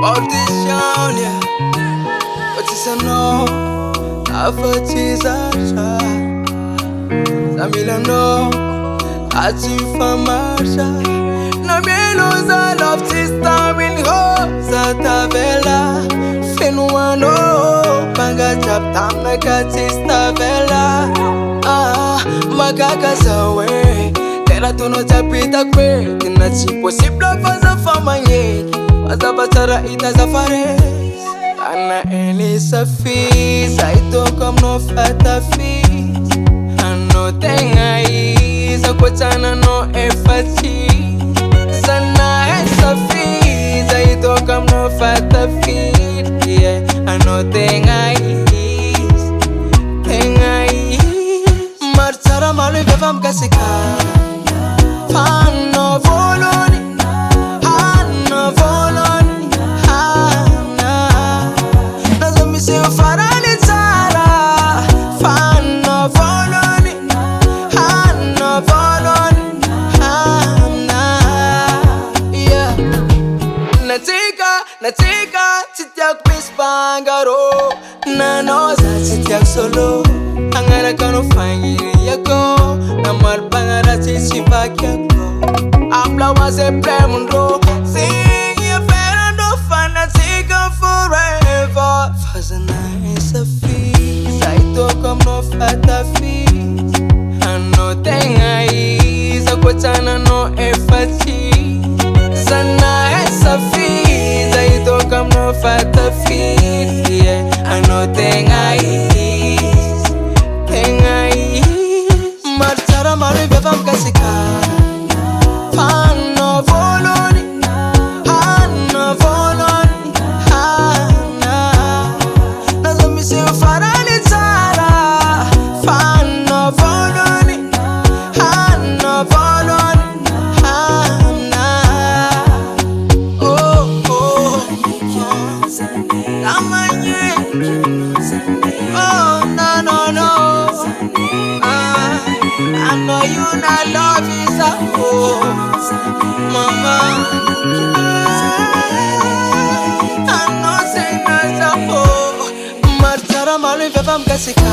Audition, yeah. But it's a no. I thought it's a shot. Samila no. I see from Marsha. No me lose a love sister in ho. Zatavela. Fenuano. Panga chap tam na kat sister vela. Magaga sawe. Tera tu no chapita kwe. Tina si possible faza fama yeki. Azabasara itazafares Ana Elisa Fis Aito comme no fata fis Ano tenga isa Kwachana no efati Sana esa fis Aito comme no fata fis Yeah, ano tenga is Tenga is Marchara malu bevam kasika Pano voloni Natika sitiak mispangaro Nanoza sitiak solo Angara kano fangiri yako Namal pangara sisifak yako Amla wase premundo Sing your Fernando Fanatica forever Fazana is a fee Saito come no fata fee Ano tenga isa Kwachana no efati Sana is a fee Come no fata feet, yeah. I know tenga is Marchara malu bevam kasika Pano voloni Hanna voloni Hanna Nazo misi ufarali zara Pano voloni Hanna voloni Hanna Oh, no. I know you not love is a mama. I know say not a Marchara malu bevam kasika